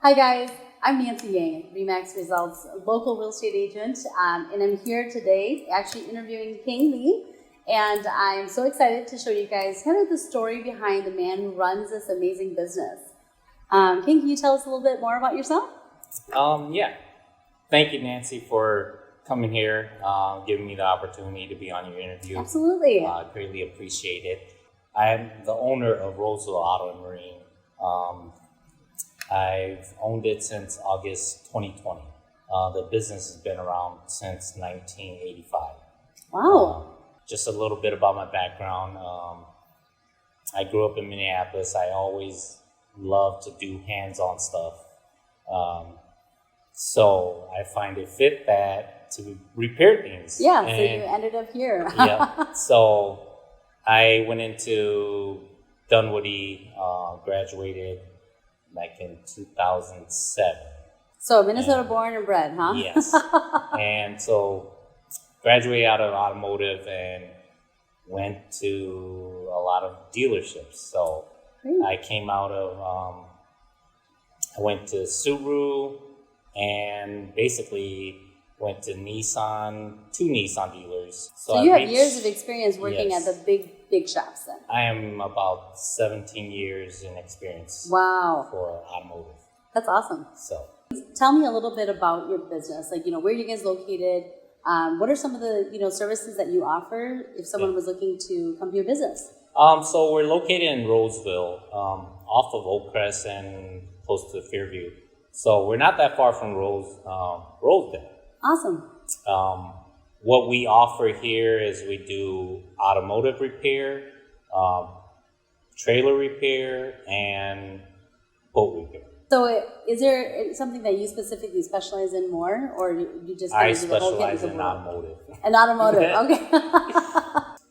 Hi guys, I'm Nancy.Yang, Remax Results local real estate agent, and I'm here today actually interviewing Keng, and I'm so excited to show you guys kind of the story behind the man who runs this amazing business. Keng, can you tell us a little bit more about yourself? Yeah. Thank you, Nancy, for coming here, giving me the opportunity to be on your interview. Absolutely. Greatly appreciate it. I'm the owner of Roseville Auto and Marine. I've owned it since August 2020. The business has been around since 1985. Wow. Just a little bit about my background. I grew up in Minneapolis. I always loved to do hands-on stuff. So I find it fit that to repair things. Yeah, so you ended up here. Yeah. So I went into Dunwoody, graduated like in 2007. So Minnesota born and bred, huh? Yes. And so graduated out of automotive and went to a lot of dealerships. So Great. I came out of, I went to Subaru and basically went to two Nissan dealers. So you have years of experience working at the big shops then? I am about 17 years in experience. Wow. For automotive. That's awesome. So tell me a little bit about your business. Like, where are you guys located? What are some of the, services that you offer if someone was looking to come to your business? So we're located in Roseville, off of Oakcrest and close to Fairview. So we're not that far from Roseville. Awesome. What we offer here is we do automotive repair, trailer repair, and boat repair. So is there something that you specifically specialize in more, or you just I specialize in automotive. And automotive, okay.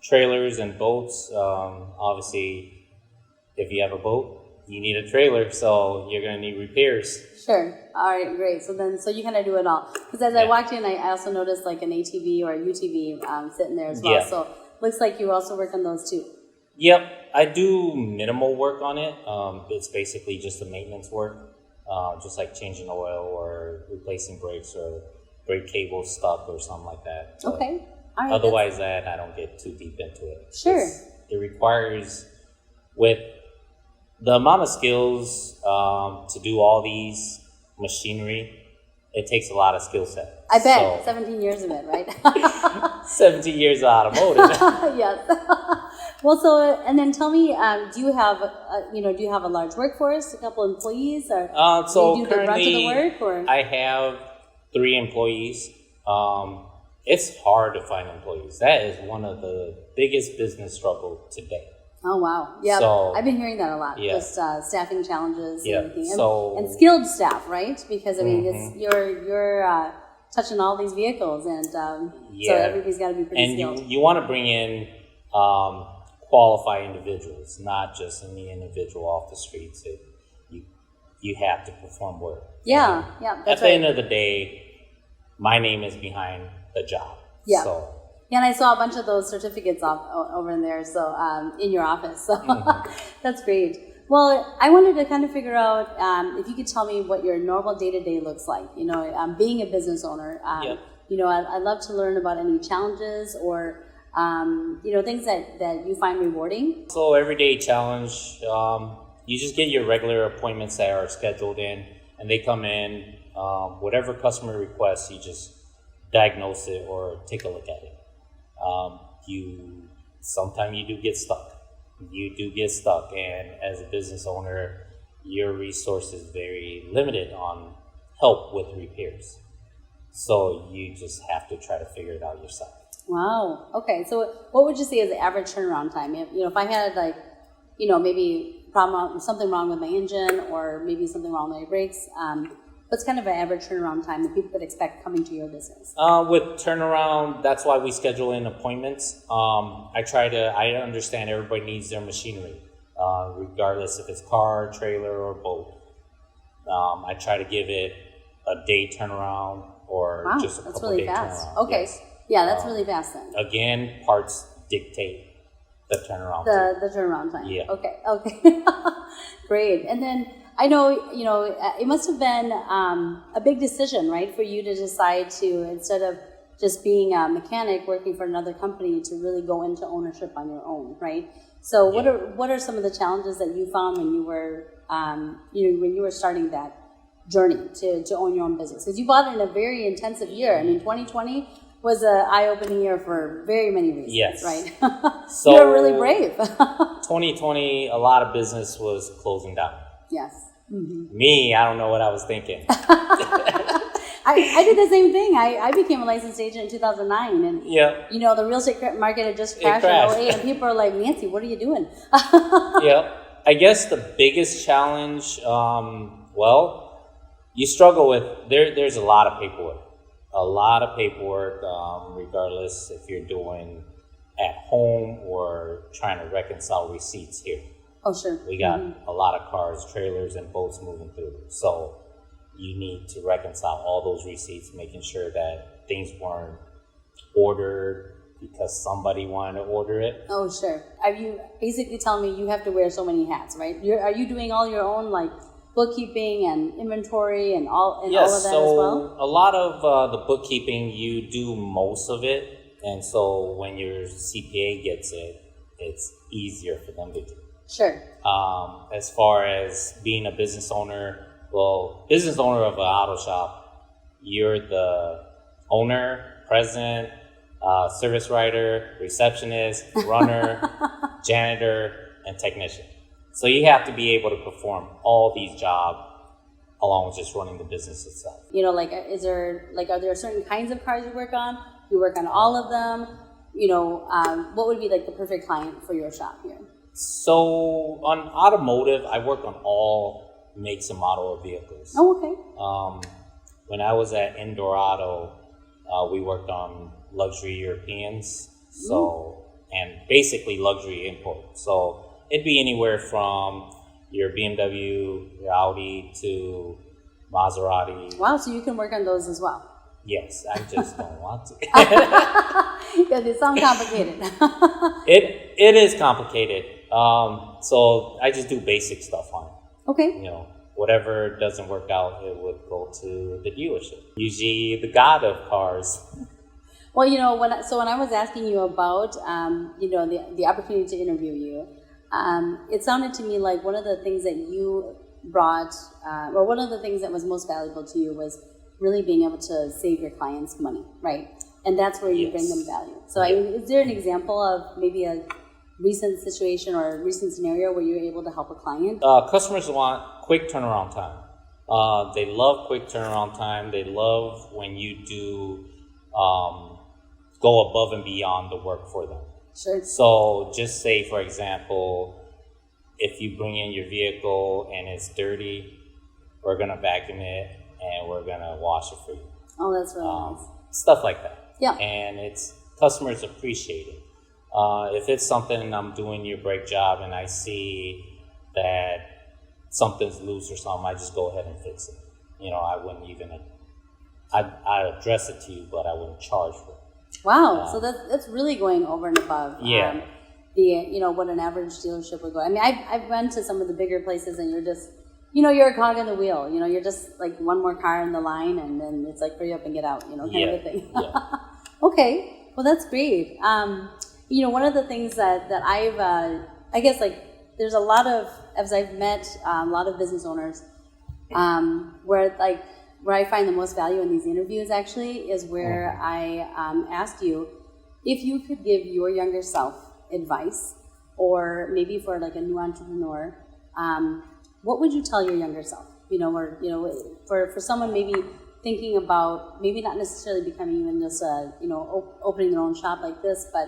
Trailers and boats. Obviously, if you have a boat, you need a trailer, so you're going to need repairs. Sure. All right, great. So you kind of do it all. Because as I walked in, I also noticed like an ATV or a UTV sitting there as well. Yeah. So looks like you also work on those too. Yep, I do minimal work on it. It's basically just the maintenance work, just like changing oil or replacing brakes or brake cables stuck or something like that. But okay. All right. Otherwise, I don't get too deep into it. Sure. It requires, with the amount of skills to do all these machinery, it takes a lot of skill set. I bet. 17 years of it, right? 17 years of automotive. Yes. Well, and then tell me, do you have a large workforce, a couple employees, or so do you do the brunt of the work? Or? I have 3 employees. It's hard to find employees. That is one of the biggest business struggles today. Oh, wow. Yeah, so, I've been hearing that a lot. Yeah. Just staffing challenges and everything. And skilled staff, right? Because, I mean, it's you're touching all these vehicles, and so everybody's got to be pretty skilled. And you want to bring in qualified individuals, not just any individual off the streets. You have to perform work. Yeah, that's at the end of the day, my name is behind the job. Yeah. So. Yeah, and I saw a bunch of those certificates over in there, so in your office. So that's great. Well, I wanted to kind of figure out if you could tell me what your normal day-to-day looks like. Being a business owner, I'd love to learn about any challenges or things that you find rewarding. So everyday challenge, you just get your regular appointments that are scheduled in, and they come in. Whatever customer requests, you just diagnose it or take a look at it. Sometimes you do get stuck. And as a business owner, your resource is very limited on help with repairs. So you just have to try to figure it out yourself. Wow. Okay. So what would you say is the average turnaround time? If I had maybe something wrong with my engine or maybe something wrong with my brakes, what's kind of an average turnaround time that people would expect coming to your business? With turnaround, that's why we schedule in appointments. I understand everybody needs their machinery, regardless if it's car, trailer, or boat. I try to give it a day turnaround or just a couple day turnaround. Okay. Yes. Yeah, that's really fast then. Again, parts dictate the turnaround time. The turnaround time. Yeah. Okay. Great. And then I know, it must have been a big decision, right, for you to decide to, instead of just being a mechanic working for another company, to really go into ownership on your own, right? So what are some of the challenges that you found when you were when you were starting that journey to own your own business? Because you bought it in a very intensive year. I mean, 2020 was an eye-opening year for very many reasons, yes. right? So you were really brave. 2020, a lot of business was closing down. Yes. Mm-hmm. Me, I don't know what I was thinking. I did the same thing. I became a licensed agent in 2009, and the real estate market had just crashed in 2008, and people are like, Nancy, what are you doing? I guess the biggest challenge, you struggle with, there's a lot of paperwork. Regardless if you're doing at home or trying to reconcile receipts here. Oh, sure. We got a lot of cars, trailers, and boats moving through. So you need to reconcile all those receipts, making sure that things weren't ordered because somebody wanted to order it. Oh, sure. Are you basically telling me you have to wear so many hats, right? Are you doing all your own, like, bookkeeping and inventory and all of that as well? A lot of the bookkeeping, you do most of it. And so when your CPA gets it, it's easier for them to do. Sure. As far as being a business owner, business owner of an auto shop, you're the owner, president, service writer, receptionist, runner, janitor, and technician. So you have to be able to perform all these jobs along with just running the business itself. Are there certain kinds of cars you work on? You work on all of them? What would be like the perfect client for your shop here? So on automotive, I work on all makes and model of vehicles. Oh, okay. When I was at Indoor Auto, we worked on luxury Europeans, and basically luxury import. So it'd be anywhere from your BMW, your Audi to Maserati. Wow, so you can work on those as well. Yes, I just don't want to. Because it sounds complicated. It is complicated. So I just do basic stuff on it. Okay. Whatever doesn't work out, it would go to the dealership. Usually the god of cars. Well, when I was asking you about, the opportunity to interview you, it sounded to me like one of the things that you brought, or one of the things that was most valuable to you was really being able to save your clients money, right? And that's where you bring them value. So is there an example of maybe a recent situation or a recent scenario where you're able to help a client? Customers want quick turnaround time. They love quick turnaround time. They love when you do go above and beyond the work for them. Sure. So just say, for example, if you bring in your vehicle and it's dirty, we're going to vacuum it and we're going to wash it for you. Oh, that's really nice. Stuff like that. Yeah. And customers appreciate it. If it's something I'm doing your brake job and I see that something's loose or something, I just go ahead and fix it. I wouldn't even, I'd address it to you, but I wouldn't charge for it. Wow, so that's really going over and above. Yeah. What an average dealership would go. I mean, I've been to some of the bigger places, and you're just, you're a cog in the wheel. You're just like one more car in the line, and then it's like hurry up and get out. Kind of a thing. Yeah. Okay, well that's great. One of the things that I've, I guess like there's a lot of, as I've met a lot of business owners, where I find the most value in these interviews actually is where I asked you if you could give your younger self advice, or maybe for like a new entrepreneur, what would you tell your younger self? For someone maybe thinking about maybe not necessarily becoming even just opening their own shop like this, but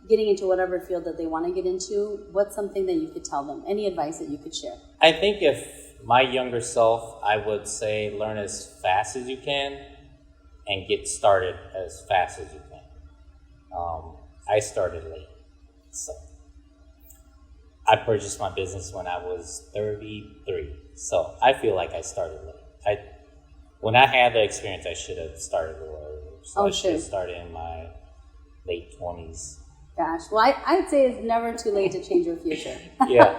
getting into whatever field that they want to get into. What's something that you could tell them? Any advice that you could share? I think if my younger self, I would say learn as fast as you can and get started as fast as you can. I started late. So I purchased my business when I was 33. So I feel like I started late. When I had the experience, I should have started a little earlier. So I should have started in my late 20s. Gosh, well, I'd say it's never too late to change your future. Yeah.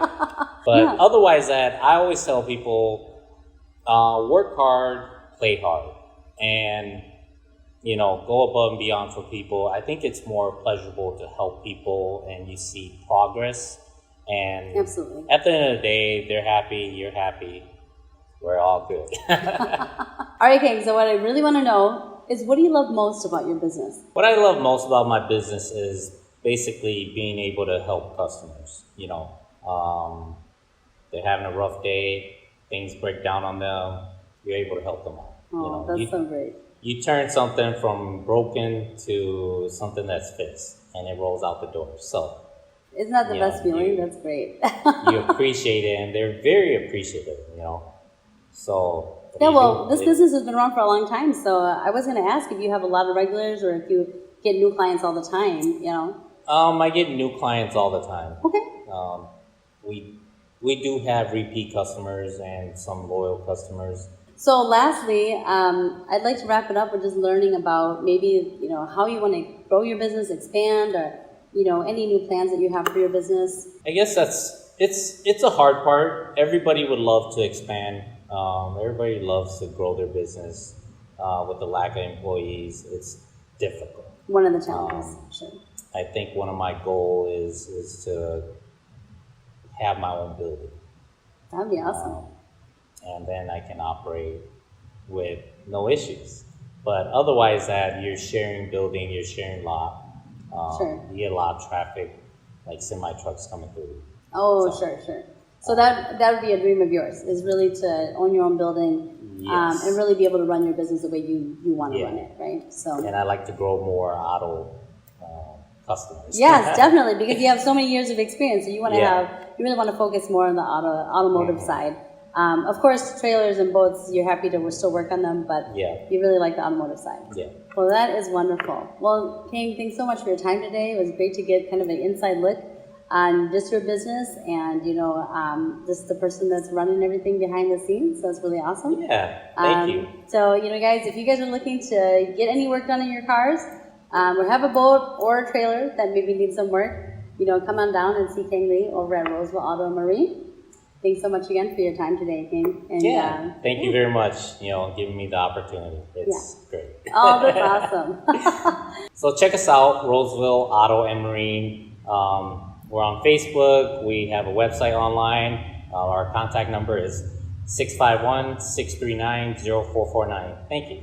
But Yeah. otherwise, that I always tell people, work hard, play hard, and go above and beyond for people. I think it's more pleasurable to help people, and you see progress. And Absolutely. at the end of the day, they're happy, you're happy, we're all good. All right, Keng, so what I really want to know is, what do you love most about your business? What I love most about my business is basically being able to help customers. They're having a rough day, things break down on them, you're able to help them out. Oh, that's so great. You turn something from broken to something that's fixed, and it rolls out the door. So, isn't that the best feeling? That's great. You appreciate it, and they're very appreciative, So, yeah, well, this business has been around for a long time, so I was going to ask if you have a lot of regulars or if you get new clients all the time, I get new clients all the time. Okay. We do have repeat customers and some loyal customers. So lastly, I'd like to wrap it up with just learning about maybe, how you want to grow your business, expand, or, any new plans that you have for your business. I guess it's a hard part. Everybody would love to expand. Everybody loves to grow their business. With the lack of employees, it's difficult. One of the challenges, sure. I think one of my goals is to have my own building. That'd be awesome. And then I can operate with no issues. But otherwise, that you're sharing building, you're sharing lot. Sure. You get a lot of traffic, like semi trucks coming through. Oh, sure. So that would be a dream of yours, is really to own your own building, Yes. and really be able to run your business the way you want to run it, right? So. And I like to grow more auto customers. Yes, definitely, because you have so many years of experience, so you want to Yeah. you really want to focus more on the automotive side. Of course, trailers and boats, you're happy to still work on them, but you really like the automotive side. Yeah. Well, that is wonderful. Well, Keng, thanks so much for your time today. It was great to get kind of an inside look on just your business and, just the person that's running everything behind the scenes. So it's really awesome. Yeah, thank you. So, guys, if you guys are looking to get any work done in your cars, or have a boat or a trailer that maybe needs some work, come on down and see Keng Lee over at Roseville Auto and Marine. Thanks so much again for your time today, Keng. And, thank you very much, giving me the opportunity. It's great. Oh, that's awesome. So check us out, Roseville Auto and Marine. We're on Facebook. We have a website online. Our contact number is 651-639-0449. Thank you.